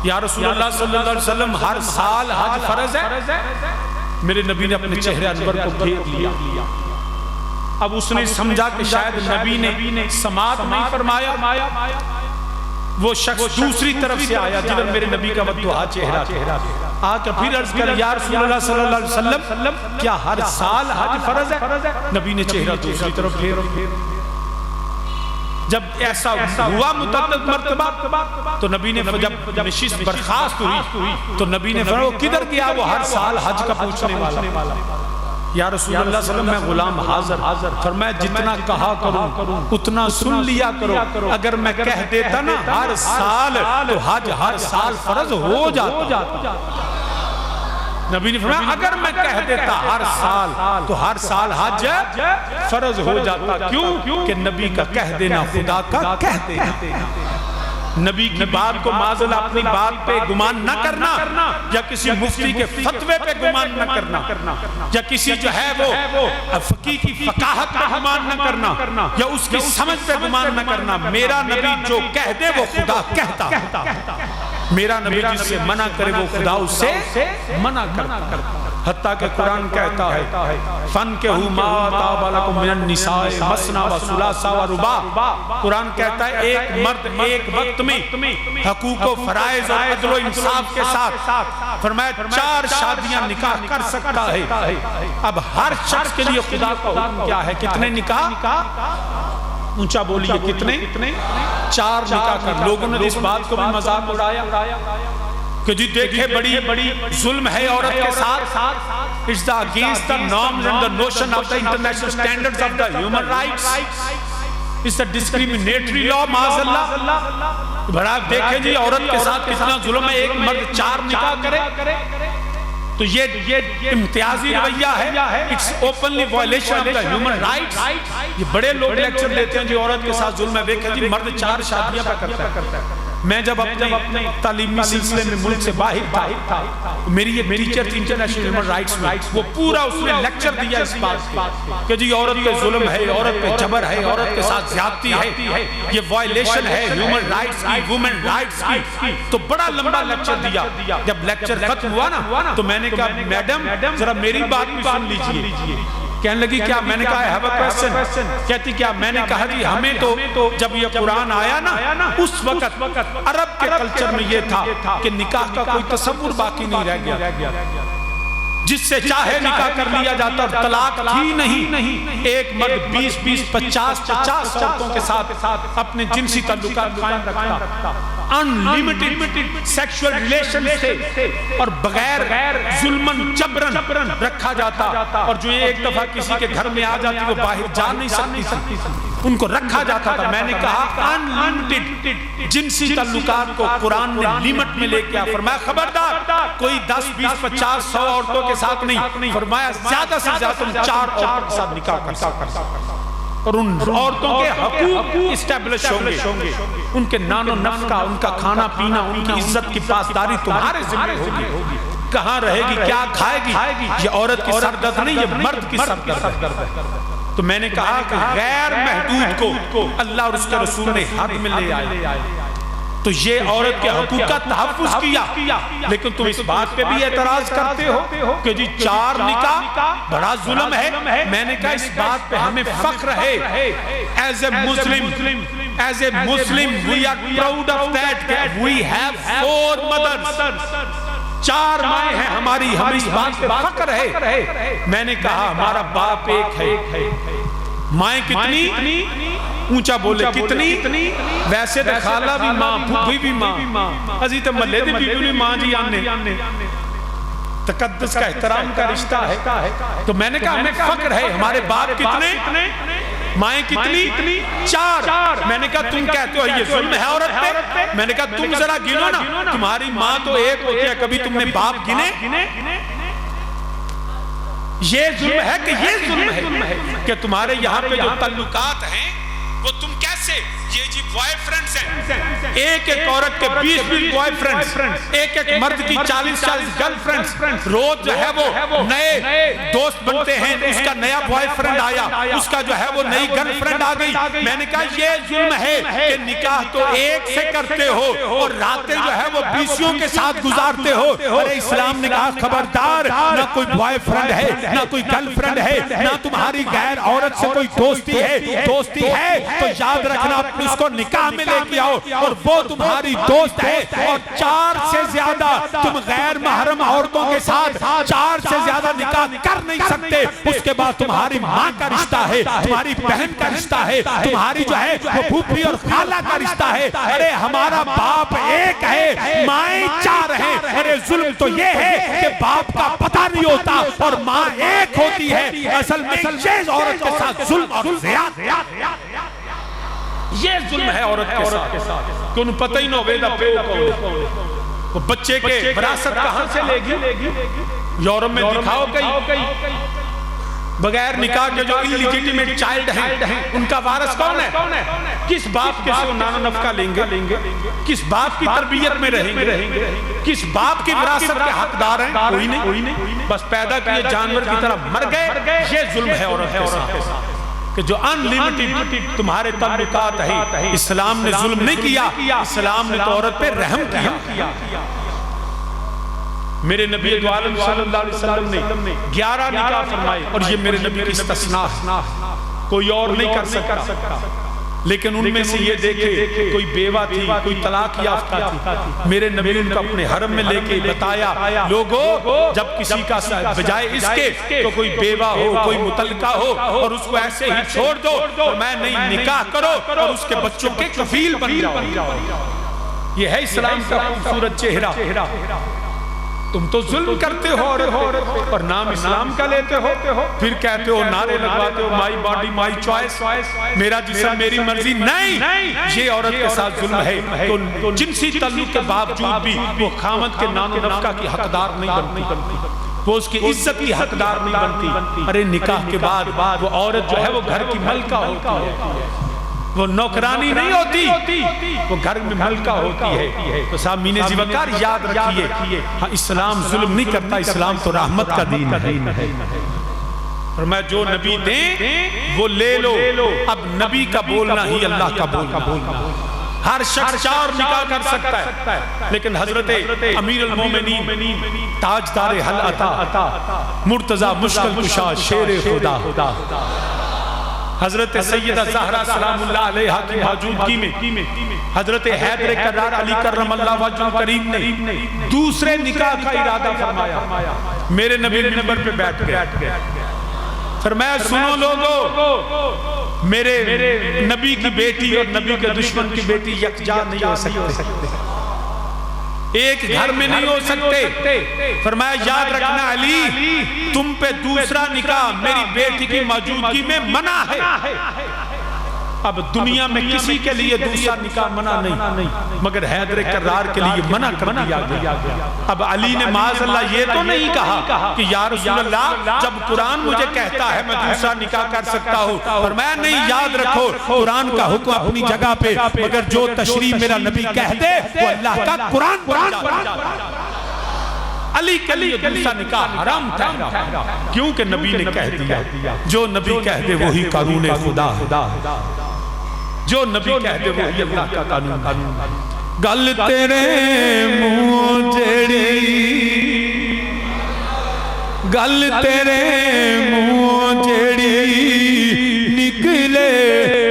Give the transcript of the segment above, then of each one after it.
یا رسول اللہ صلی اللہ علیہ وسلم ہر سال حج فرض ہے؟ میرے نبی نے اپنے چہرے انور کو پھیر لیا. اب اس نے سمجھا کہ شاید نبی نے سماعت نہیں فرمایا. وہ شخص دوسری طرف سے آیا جدھر میرے نبی کا بددعا چہرہ تھا. آ کے پھر عرض کر یا رسول اللہ صلی اللہ علیہ وسلم کیا ہر سال حج فرض ہے؟ نبی نے چہرہ دوسری طرف پھیر. جب ایسا ہوا متعدد مرتبہ تو نبی نے جب نشست برخاست ہوئی تو نبی نے فرمایا وہ کدھر گیا وہ ہر سال حج کا پوچھنے والا؟ یا رسول اللہ صلی اللہ علیہ وسلم میں غلام حاضر. فرمایا جتنا کہا کروں اتنا سن لیا کرو. اگر میں کہہ دیتا نا ہر سال تو حج ہر سال فرض ہو جاتا. نبی نے فرمایا اگر میں کہہ دیتا ہر سال تو ہر سال حج فرض ہو جاتا. کیوں کہ نبی کا کہہ دینا خدا کا کہہ دینا. نبی کی بات کو معاذ اپنی بات پہ گمان نہ کرنا یا کسی مفتی کے فتوے پہ گمان نہ کرنا یا کسی جو ہے وہ فقیہ کی فقاہت پہ گمان نہ کرنا یا اس کی سمجھ پہ گمان نہ کرنا. میرا نبی جو کہہ دے وہ خدا کہتا. میرا نبی جس سے منع کرے وہ خدا اس سے منع کرتا. حتیٰ کہ قرآن کہتا ہے فَانْكِحُوا مَا طَابَ لَكُم مِّنَ النِّسَاءِ مَثْنَىٰ وَثُلَاثَ وَرُبَاعَ. قرآن کہتا ہے ایک مرد ایک وقت میں حقوق و فرائض اور عدل و انصاف کے ساتھ فرمایا 4 شادیاں نکاح کر سکتا ہے. اب ہر شخص کے لیے خدا کا حکم کیا ہے؟ کتنے نکاح؟ اونچا بولیے کتنے؟ 4 نکاح کر. لوگوں نے اس بات کو بھی مذاق اڑایا کہ جی دیکھیں بڑی ظلم ہے عورت کے ساتھ. It's against the norms and the notion of the international standards of the human rights. It's a discriminatory law معاذ اللہ. بڑا دیکھیں جی عورت کے ساتھ کتنا ظلم ہے. ایک مرد 4 نکاح کرے تو یہ امتیازی رویہ ہے. It's openly violation of the human rights. یہ بڑے لوگ لیکچر دیتے ہیں جی عورت کے ساتھ ظلم ہے. دیکھیں جی مرد 4 شادیاں پہ کرتا ہے. میں جب اپنے تعلیمی سلسلے میں ملک سے باہر تھا میری یہ ٹیچر تھی انٹرنیشنل ہیومن رائٹس میں. وہ پورا اس نے لیکچر دیا اس بات کہ جی عورت پہ ظلم ہے, عورت پہ جبر ہے, عورت کے ساتھ زیادتی ہے, یہ وائلیشن ہے ہیومن رائٹس کی, وومن رائٹس کی. تو بڑا لمبا لیکچر دیا. جب لیکچر ختم ہوا نا تو میں نے کہا میڈم ذرا میری بات بھی سن لیجئے. کہنے لگی کیا؟ میں نے کہا I have a question. کہتی کیا؟ میں نے کہا جی ہمیں تو جب یہ قرآن آیا نا اس وقت عرب کے کلچر میں یہ تھا کہ نکاح کا کوئی تصور باقی نہیں رہ گیا. جس سے چاہے نکاح کر لیا جاتا اور طلاق ہی نہیں. ایک مرد 20-50 عورتوں کے ساتھ اپنے جنسی تعلقات قائم رکھتا. unlimited sexual relations سے اور بغیر ظلمن جبرن رکھا جاتا. اور جو ایک دفعہ کسی کے گھر میں آ جاتی وہ باہر جا نہیں سکتی, ان کو رکھا جاتا تھا. میں نے کہا unlimited جنسی تعلقات کو قرآن نے لیمٹ میں لے کے فرمایا خبردار کوئی 10-20-50-100 عورتوں کے ساتھ نہیں. فرمایا زیادہ سے زیادہ تم 4 عورتوں کے ساتھ نکاح کر سکتے اور ان عورتوں کے حقوق اسٹیبلش ہوں گے. ان کے نان و نفقہ, ان کا کھانا پینا, ان کی عزت کی پاسداری تمہارے ذمہ ہوگی. کہاں رہے گی, کیا کھائے گی, یہ عورت کی سردرد نہیں, یہ مرد کی سردرد ہے. تو میں نے کہا کہ غیر محدود کو اللہ اور اس کے رسول نے حد میں لے آئے. تو یہ عورت کے حقوق کا تحفظ کیا. لیکن تم اس بات پہ بھی اعتراض کرتے ہو کہ جی 4 نکاح بڑا ظلم ہے. میں نے کہا اس بات پہ ہمیں فخر ہے. As a Muslim we are proud of that. We have 4 mothers. 4 مائیں ہیں ہماری, ہمیں اس بات پہ فخر ہے. میں نے کہا ہمارا باپ ایک ہے. مائیں کتنی؟ اونچا بولے کتنی؟ ویسے تو خالہ بھی ماں, پھوپھی بھی ماں, عزیز ملے دی بھی ماں جی آنے. تقدس کا احترام کا رشتہ ہے. تو میں نے کہا ہمیں فخر ہے. ہمارے باپ کتنے؟ مائیں کتنی؟ 4. میں نے کہا تم کہتے ہو یہ ظلم ہے عورت پہ. میں نے کہا تم ذرا گنو نا, تمہاری ماں تو ایک ہوتی ہے, کبھی تم نے باپ گنے؟ یہ ظلم ہے کہ یہ ظلم ہے کہ تمہارے یہاں پہ جو تعلقات ہیں وہ تم کیسے؟ یہ جی بوائے فرینڈز ہیں، ایک ایک عورت کے 20 بوائے فرینڈز، ایک ایک مرد کی 40 گرل فرینڈز، روز جو ہے وہ نئے دوست بنتے ہیں، اس کا نیا بوائے فرینڈ آیا، اس کا جو ہے وہ نئی گرل فرینڈ آ گئی۔ میں نے کہا یہ ظلم ہے کہ نکاح تو ایک سے کرتے ہو اور راتیں جو ہے وہ بیسیوں کے ساتھ گزارتے ہو۔ ارے اسلام نے کہا خبردار، نہ کوئی بوائے فرینڈ ہے، نہ کوئی گرل فرینڈ ہے، نہ تمہاری غیر عورت سے کوئی دوستی ہے، دوستی ہے تو یاد رکھنا اس کو نکاح میں لے کے آؤ اور وہ تمہاری دوست ہے، اور 4 سے زیادہ تم غیر محرم عورتوں کے ساتھ 4 سے زیادہ نکاح کر نہیں سکتے۔ اس کے بعد تمہاری ماں کا رشتہ ہے، تمہاری بہن کا رشتہ ہے، تمہاری جو ہے وہ پھوپھی اور خالہ کا رشتہ ہے۔ ارے ہمارا باپ ایک ہے، مائیں 4 ہیں۔ ارے ظلم تو یہ ہے کہ باپ کا پتہ نہیں ہوتا اور ماں ایک ہوتی ہے۔ اصل میں یہ عورت کے ساتھ ظلم اور زیادہ، یہ ظلم ہے عورت کے ساتھ کہ انہوں پتہ ہی نہ ہوئے وہ بچے کے وراثت کہاں سے لے گی۔ یورپ میں دکھاؤ کئی بغیر نکاح کے جو انلیجیٹیمیٹ چائلڈ ہیں، ان کا وارث کون ہے؟ کس باپ کے سے نان و نفقہ لیں گے؟ کس باپ کی تربیت میں رہیں گے؟ کس باپ کی وراثت کے حقدار ہیں؟ کوئی نہیں، بس پیدا کیے جانور کی طرح مر گئے۔ یہ ظلم ہے عورت کے ساتھ کہ جو انلیمیٹڈ تمہارے تعلقات ہیں۔ اسلام نے ظلم نہیں کیا، اسلام نے تو عورت پہ رحم کیا۔ میرے نبی دو عالم صلی اللہ علیہ وسلم نے 11 نکاح فرمائے، اور یہ میرے نبی کی استثناء ہے، کوئی اور نہیں کر سکتا۔ لیکن ان میں سے یہ دیکھے کوئی بیوہ تھی، کوئی طلاق یافتہ تھی، میرے نبی نے ان کو اپنے حرم میں لے کے بتایا، لوگوں جب کسی کا بجائے اس کے تو کوئی بیوہ ہو، کوئی مطلقہ ہو اور اس کو ایسے ہی چھوڑ دو، اور میں نہیں نکاح کرو اور اس کے بچوں کے کفیل بن جاؤ۔ یہ ہے اسلام کا خوبصورت چہرہ۔ تم تو ظلم کرتے ہو اور نام اسلام کا لیتے ہو، پھر کہتے ہو، نعرے لگواتے ہو، مائی باڈی مائی چوائس، میرا جسم میری مرضی۔ نہیں، یہ عورت کے ساتھ ظلم ہے۔ تو جنسی تعلق کے باوجود بھی وہ خامد کے نان و نفقہ کی حقدار نہیں بنتی، وہ اس کی عزت کی حقدار نہیں بنتی۔ ارے نکاح کے بعد وہ عورت جو ہے وہ گھر کی ملکہ ہوتی ہے، وہ نوکرانی نہیں ہوتی، وہ گھر میں ملکہ ہوتی ہے۔ تو سامعین زیوکار یاد رکھیے، ہاں اسلام ظلم نہیں کرتا، اسلام تو رحمت کا دین ہے۔ فرمایا جو نبی دیں وہ لے لو۔ اب نبی کا بولنا ہی اللہ کا بولنا۔ ہر شخص 4 نکاح کر سکتا ہے، لیکن حضرت امیر المومنین تاجدار حل عطا مرتضی مشکل کشا شیر خدا حضرت سیدہ زہرا سلام اللہ علیہ کی موجودگی میں حضرت حیدر کرار علی کرم اللہ وجہ کریم نے دوسرے نکاح کا ارادہ فرمایا۔ میرے نبی منبر پہ بیٹھ گئے، فرمایا سنو لوگو، میرے نبی کی بیٹی اور نبی کے دشمن کی بیٹی یکجا نہیں ہو سکتے، ایک گھر میں نہیں ہو سکتے۔ فرمایا یاد رکھنا علی، تم پہ دوسرا نکاح میری بیٹی کی موجودگی میں منع ہے۔ اب دنیا میں کسی کے لیے دوسرا نکاح منع نہیں، مگر حیدر کرار کے لیے منع کر دیا گیا۔ اب علی نے معاذ اللہ یہ تو نہیں کہا کہ یا رسول اللہ جب قرآن مجھے کہتا ہے میں دوسرا نکاح کر سکتا ہوں، فرمایا نہیں، یاد رکھو قرآن کا حکم اپنی جگہ پہ، مگر جو تشریح میرا نبی کہہ دے وہ اللہ کا قرآن۔ علی کے لیے دوسرا نکاح حرام ٹھہرا، کیونکہ نبی نے کہہ دیا، جو نبی کہہ دے وہی قانون خدا، جو نبی کہہ دے وہی اللہ کا قانون۔ گل تیرے منہ جیڑی، گل تیرے منہ جیڑی نکلے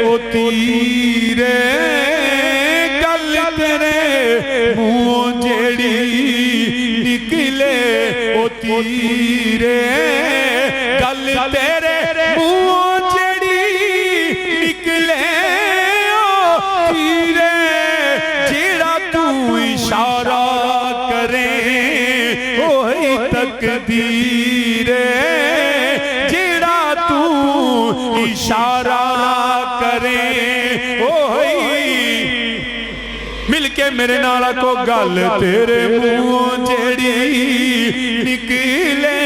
او تیرے، گل تیرے منہ جیڑی نکلے او تیرے، گل تیرے منہ جیڑی نکلے اشارہ کرے وہی تقدیر، جڑا تو اشارہ کرے وہی، مل کے میرے نالا کو گل تیرے منہ جڑی نکلے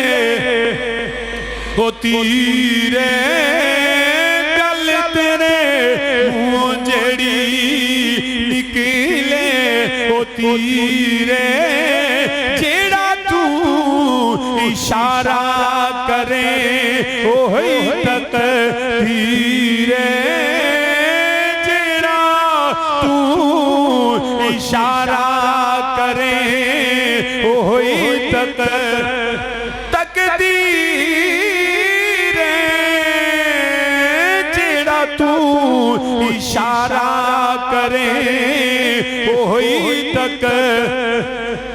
وہ تیرے، گل تیرے تیرے جیڑا تو اشارہ کرے وہی تقدیر جیڑا تو اشارہ کرے وہی تقدیر جیڑا تو اشارہ کرے وہی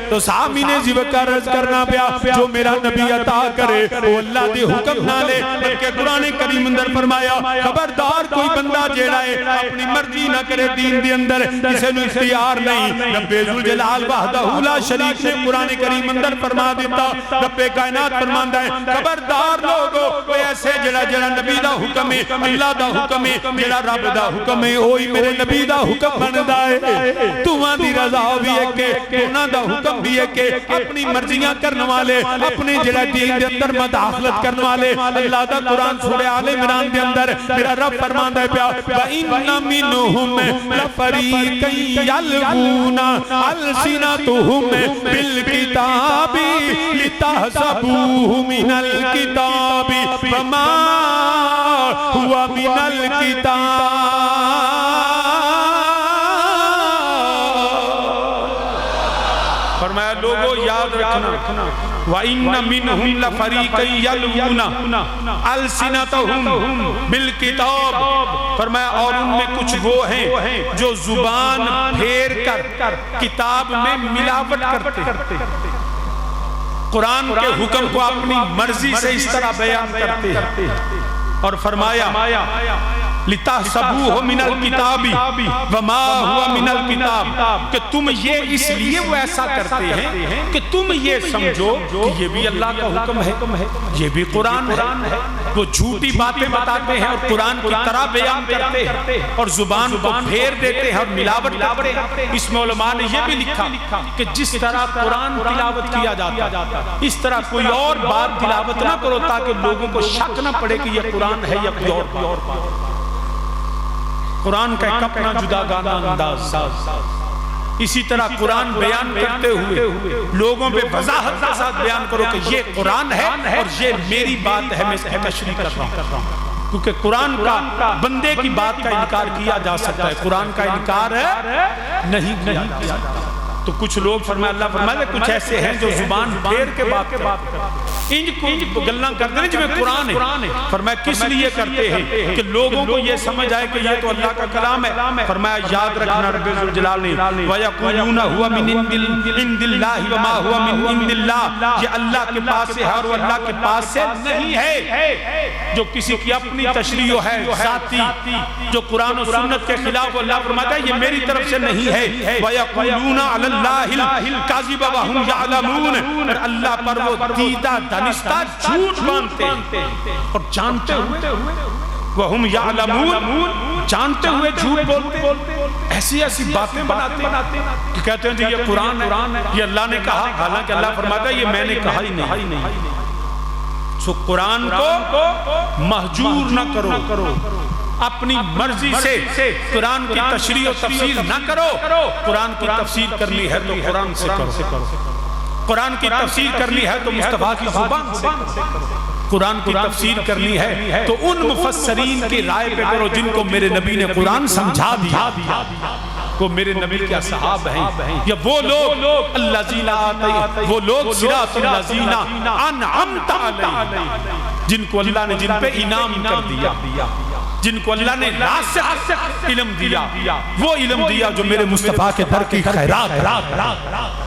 تو سامی نے ذکر کرنا پیا جو میرا نبی عطا کرے وہ اللہ دے حکم نہ لے بلکہ قرآن کریم اندر فرمایا خبردار کوئی بندہ جیڑا ہے اپنی مرضی نہ کرے دین دے اندر کسے نو اختیار نہیں رب ذوالجلال وحدہ لا شریک نے قرآن کریم اندر فرما دیتا رب کائنات فرماندا ہے خبردار لوگو کوئی ایسے جیڑا نبی دا حکم ہے اللہ دا حکم ہے جیڑا رب دا حکم ہے وہی میرے نبی دا حکم بندا ہے تواں دی رضا بھی ہے کہ انہاں دا حکم بھی ہے کہ اپنی مرضیاں کرنے والے اپنے جڑا دین دے اندر مداخلت کرنے والے اللہ دا قرآن سورہ آل عمران دے اندر میرا رب فرماندا ہے پیا وَإِنَّ مِنْهُمْ لَفَرِيقًا يَلْوُونَ أَلْسِنَتَهُمْ بِالْكِتَابِ لِتَحْسَبُوهُ مِنَ الْكِتَابِ وَمَا هُوَ مِنَ الْكِتَابِ فرمایا لوگوں یاد رکھنا وَإِنَّ مِنْهُمْ لَفَرِيقًا يَلْوُونَ أَلْسِنَتَهُمْ بِالْكِتَابِ فرمایا اور ان میں کچھ وہ ہیں جو زبان پھیر کر کتاب میں ملاوٹ کرتے قرآن کے حکم کو اپنی مرضی سے اس طرح بیان کرتے اور فرمایا لِتَحْسَبُوهُ مِنَ الْكِتَابِ وَمَا هُوَ مِنَ الْكِتَابِ کہ تم یہ اس لیے وہ ایسا کرتے ہیں کہ تم یہ سمجھو کہ یہ بھی اللہ کا حکم ہے یہ بھی قرآن ہے وہ جھوٹی باتیں بتاتے ہیں اور قرآن کی طرح بیان کرتے ہیں اور زبان کو پھیر دیتے ہیں اور ملاوٹ کرتے ہیں اس میں علماء نے یہ بھی لکھا کہ جس طرح قرآن تلاوت کیا جاتا اس طرح کوئی اور بات تلاوت نہ کرو تاکہ لوگوں کو شک نہ پڑے کہ یہ قرآن ہے یا کوئی اور بات قرآن کا ایک اپنا جدا گانا انداز اسی طرح قرآن بیان کرتے ہوئے لوگوں پہ وضاحت کے ساتھ بیان کرو کہ یہ قرآن ہے اور یہ میری بات ہے میں اس کی تشریح کر رہا ہوں کیونکہ قرآن کا بندے کی بات کا انکار کیا جا سکتا ہے قرآن کا انکار نہیں کیا جاتا تو کچھ لوگ فرمائے اللہ فرمائے کچھ ایسے ہیں جو زبان پھیر کے بات کرتے ان کو گلنا کرتے ہیں جو میں قرآن ہے فرمایا کس لیے کرتے ہیں کہ لوگوں کو یہ سمجھ آئے کہ یہ تو اللہ کا کلام ہے فرمایا یاد رکھنا رب ذوالجلال نے وَيَقُولُونَ هُوَ مِنْ عِنْدِ اللَّهِ وَمَا هُوَ مِنْ عِنْدِ اللَّهِ یہ اللہ کے پاس سے ہے اور وہ اللہ کے پاس سے نہیں ہے جو کسی کی اپنی تشریح ہے ذاتی جو قرآن و سنت کے خلاف اللہ فرماتا ہے یہ میری طرف سے نہیں ہے وَيَقُولُونَ عَلَى اللَّهِ الْكَذِبَ وَهُمْ يَعْلَمُونَ اور اللہ پر وہ دیدہ دانستہ جھوٹ مانتے ہیں اور جانتے ہوئے وَهُمْ يَعْلَمُونَ جانتے ہوئے جھوٹ بولتے ایسی باتیں بناتے کہ کہتے ہیں یہ قرآن ہے یہ اللہ نے کہا حالانکہ اللہ فرماتا ہے یہ میں نے کہا ہی نہیں سو قرآن کو مہجور نہ کرو اپنی مرضی سے قرآن کی تشریح و تفسیر نہ کرو قرآن کی تفسیر کرنی ہے تو قرآن سے کرو قرآن کی تفسیر کرنی ہے تو مصطفیٰ کی زبان سے قرآن کی تفسیر کرنی ہے تو ان مفسرین کی رائے پہ کرو جن کو میرے نبی نے قرآن سمجھا دیا وہ میرے نبی کے اصحاب ہیں یا وہ لوگ الذین وہ لوگ صراط الذین انعمت علیہم جن کو اللہ نے جن پہ انعام کر دیا جن کو اللہ نے راسخ علم دیا وہ علم دیا جو میرے مصطفیٰ کے در کی خیرات